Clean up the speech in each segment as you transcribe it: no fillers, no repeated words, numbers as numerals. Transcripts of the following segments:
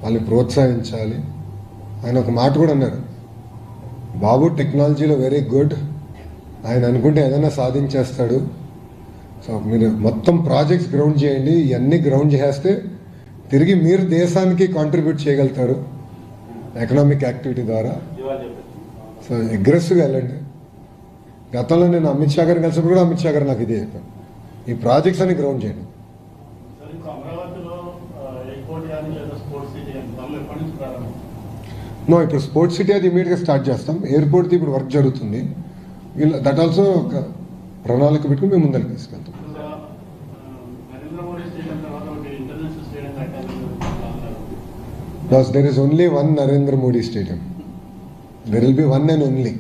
వాళ్ళని ప్రోత్సహించాలి. ఆయన ఒక మాట కూడా అన్నారు, బాబు టెక్నాలజీలో వెరీ గుడ్, ఆయన అనుకుంటే ఏదైనా సాధించేస్తాడు. సో మీరు మొత్తం ప్రాజెక్ట్స్ గ్రౌండ్ చేయండి, ఇవన్నీ గ్రౌండ్ చేస్తే తిరిగి మీరు దేశానికి కాంట్రిబ్యూట్ చేయగలుగుతారు ఎకనామిక్ యాక్టివిటీ ద్వారా. సో అగ్రెసివ్గా వెళ్ళండి. గతంలో నేను అమిత్ షా గారిని కలిసినప్పుడు కూడా అమిత్ షా గారు నాకు ఇదే చెప్పాను, ఈ ప్రాజెక్ట్స్ అన్ని గ్రౌండ్ చేయండి. నో, ఇప్పుడు స్పోర్ట్స్ సిటీ అది ఇమీడియట్గా స్టార్ట్ చేస్తాం. ఎయిర్పోర్ట్ది ఇప్పుడు వర్క్ జరుగుతుంది. దట్ ఆల్సో ఒక ప్రణాళిక పెట్టుకుని మేము ముందరికి తీసుకెళ్తాం. Because there is only one Narendra Modi Stadium. There will be one and only.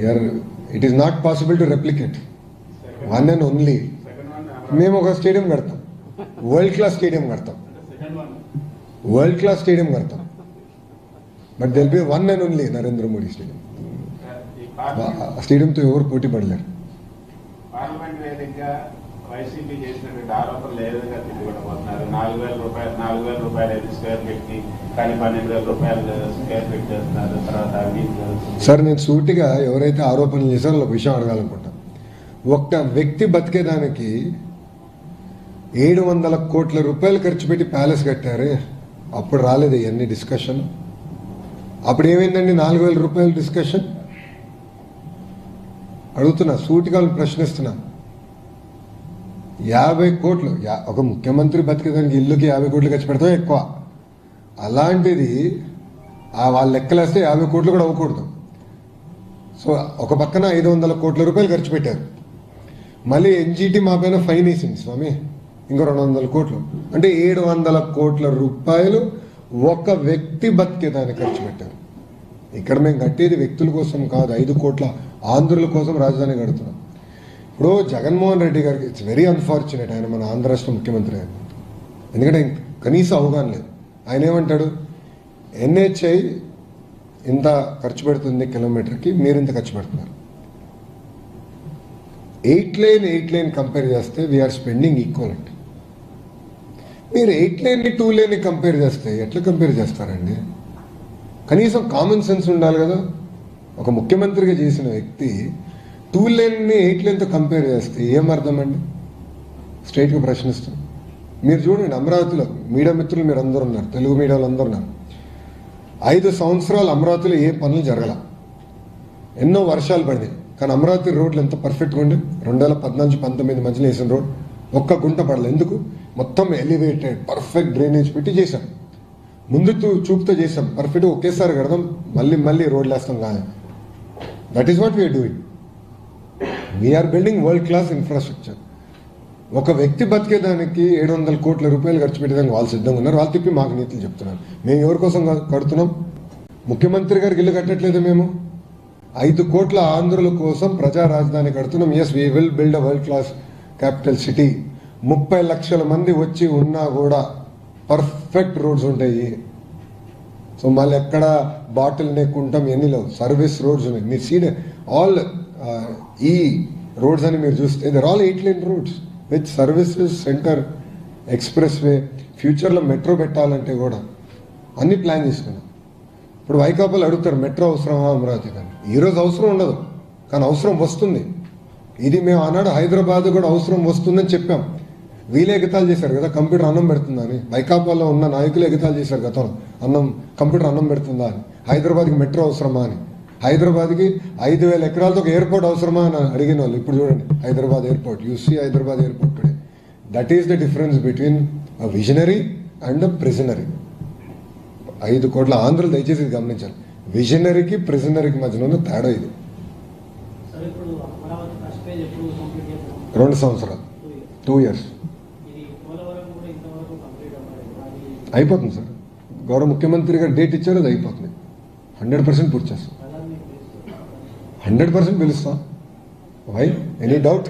Here, it is not possible to replicate. One and only. మేము ఒక స్టేడియం కడతాం, వరల్డ్ క్లాస్ స్టేడియం కడతాం, వరల్డ్ క్లాస్ స్టేడియం కడతాం. But there will be one and only Narendra Modi stadium. స్టేడియంతో ఎవరు పోటీ పడలేరు. Parliament వేదికగా YCP చేసినటువంటి ఆరోపణలు ఏ విధంగా తిరిగిపోతున్నారు? 4,000 రూపాయలు స్క్వేర్ ఫీట్ కి, కానీ 12,000 రూపాయలు స్క్వేర్ ఫీట్ చేస్తున్నారు. తర్వాత సార్, నేను సూటిగా ఎవరైతే ఆరోపణలు చేశారో ఒక విషయం అడగాలనుకుంటా. ఒక్క వ్యక్తి బతికేదానికి 700 కోట్ల రూపాయలు ఖర్చు పెట్టి ప్యాలెస్ కట్టారే, అప్పుడు రాలేదు ఇవన్నీ డిస్కషన్. అప్పుడు ఏమైందండి 4,000 రూపాయల డిస్కషన్? అడుగుతున్నా, సూటిగా ప్రశ్నిస్తున్నా. 50 కోట్లు ఒక ముఖ్యమంత్రి బతికేదానికి ఇల్లుకి 50 కోట్లు ఖర్చు పెడతాం ఎక్కువ. అలాంటిది వాళ్ళ లెక్కలేస్తే 50 కోట్లు కూడా అవ్వకూడదు. సో ఒక పక్కన 500 కోట్ల రూపాయలు ఖర్చు పెట్టారు. మళ్ళీ ఎన్జిటి మా పైన ఫైన్ వేసింది స్వామి, ఇంకో 200 కోట్లు. అంటే 700 కోట్ల రూపాయలు ఒక వ్యక్తి బతికేదానికి ఖర్చు పెట్టారు. ఇక్కడ మేము కట్టేది వ్యక్తుల కోసం కాదు, 5 కోట్ల ఆంధ్రుల కోసం రాజధాని కడుతున్నాం. ఇప్పుడు జగన్మోహన్ రెడ్డి గారికి ఇట్స్ వెరీ అన్ఫార్చునేట్, ఆయన మన ఆంధ్ర రాష్ట్ర ముఖ్యమంత్రి ఆయన. ఎందుకంటే కనీసం అవగాహన లేదు. ఆయన ఏమంటాడు, ఎన్హెచ్ఐ ఇంత ఖర్చు పెడుతుంది కిలోమీటర్కి, మీరు ఇంత ఖర్చు పెడుతున్నారు. 8 లైన్ కంపేర్ చేస్తే వీఆర్ స్పెండింగ్ ఈక్వల్. అంటే మీరు 8 లైన్ని 2 లైన్ని కంపేర్ చేస్తే ఎట్లా కంపేర్ చేస్తారండి? కనీసం కామన్ సెన్స్ ఉండాలి కదా. ఒక ముఖ్యమంత్రిగా చేసిన వ్యక్తి 2 లైన్ని 8 లైన్తో కంపేర్ చేస్తే ఏం అర్థం అండి? స్ట్రైట్గా ప్రశ్నిస్తాం. మీరు చూడండి, అమరావతిలో మీడియా మిత్రులు మీరు అందరూ ఉన్నారు, తెలుగు మీడియాలో అందరూ ఉన్నారు. 5 సంవత్సరాలు అమరావతిలో ఏ పనులు జరగల, ఎన్నో వర్షాలు పడినాయి, కానీ అమరావతి రోడ్లు ఎంత పర్ఫెక్ట్గా ఉండే. 2014-19 మధ్యలో వేసిన రోడ్ ఒక్క గుంట పడలేదు. ఎందుకు? మొత్తం ఎలివేటెడ్ పర్ఫెక్ట్ డ్రైనేజ్ పెట్టి చేశాం. ముందు చూపుతో చేసాం, పర్ఫెక్ట్గా ఒకేసారి కడదాం, మళ్ళీ రోడ్లు వేస్తాం కాదు. That is what we're doing. We're building world class infrastructure. ఒక వ్యక్తి బతికేదానికి 700 కోట్ల రూపాయలు ఖర్చు పెట్టేదానికి వాళ్ళు సిద్ధంగా ఉన్నారు. వాళ్ళు తిప్పి మాకు నీతులు చెప్తున్నారు. మేము ఎవరి కోసం కడుతున్నాం? ముఖ్యమంత్రి గారికి ఇల్లు కట్టట్లేదు మేము. 5 కోట్ల ఆంధ్రుల కోసం ప్రజా రాజధాని కడుతున్నాం. Yes, we will build a world class capital city. 30 లక్షల మంది వచ్చి ఉన్నా కూడా పర్ఫెక్ట్ రోడ్స్ ఉంటాయి. సో మళ్ళీ ఎక్కడ బాటిల్ నెక్ ఉంటాం, ఎన్ని లేవు, సర్వీస్ రోడ్స్ ఉన్నాయి. మీరు సీడ్ ఆల్ ఈ రోడ్స్ అని మీరు చూస్తే they're all 8 lane roads with services, center, expressway. ఫ్యూచర్లో మెట్రో పెట్టాలంటే కూడా అన్ని ప్లాన్ చేసుకున్నాం. ఇప్పుడు వైకాపాలు అడుగుతారు, మెట్రో అవసరమా అమరావతి? కానీ ఈరోజు అవసరం ఉండదు, కానీ అవసరం వస్తుంది. ఇది మేము ఆనాడు హైదరాబాద్ కూడా అవసరం వస్తుందని చెప్పాం. వీళ్ళే ఎగతాలు చేశారు కదా, కంప్యూటర్ అన్నం పెడుతుందా అని. వైకాపాలో ఉన్న నాయకులు ఎగతాలు చేశారు గతంలో, కంప్యూటర్ అన్నం పెడుతుందా అని. హైదరాబాద్కి మెట్రో అవసరమా అని. హైదరాబాద్కి 5,000 ఎకరాలతో ఒక ఎయిర్పోర్ట్ అవసరమా అని అడిగిన వాళ్ళు ఇప్పుడు చూడండి Hyderabad airport. You see Hyderabad airport today. That is the difference between a visionary and a prisonary. 5 కోట్ల ఆంధ్రులు దయచేసి గమనించాలి. విజనరీకి ప్రిజనరీకి మధ్యలో ఉన్న తేడా ఇది. 2 సంవత్సరాలు, 2 years అయిపోతుంది సార్. గౌరవ ముఖ్యమంత్రి గారు డేట్ ఇచ్చారు, అది అయిపోతుంది. 100% పూర్తి చేస్తాం, 100% పిలుస్తాం. Why any doubt?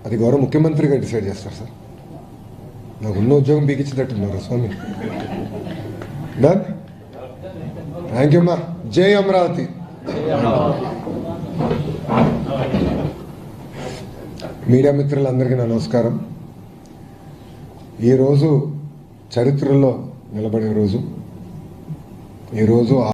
అది గౌరవ ముఖ్యమంత్రి గారు డిసైడ్ చేస్తారు సార్. నాకు ఉన్న ఉద్యోగం పీకించేటట్టున్నారు స్వామి. డన్. థ్యాంక్ యూ అమ్మా. జై అమరావతి. మీడియా మిత్రులందరికీ నా నమస్కారం. ఈరోజు చరిత్రలో నిలబడే రోజు. ఈరోజు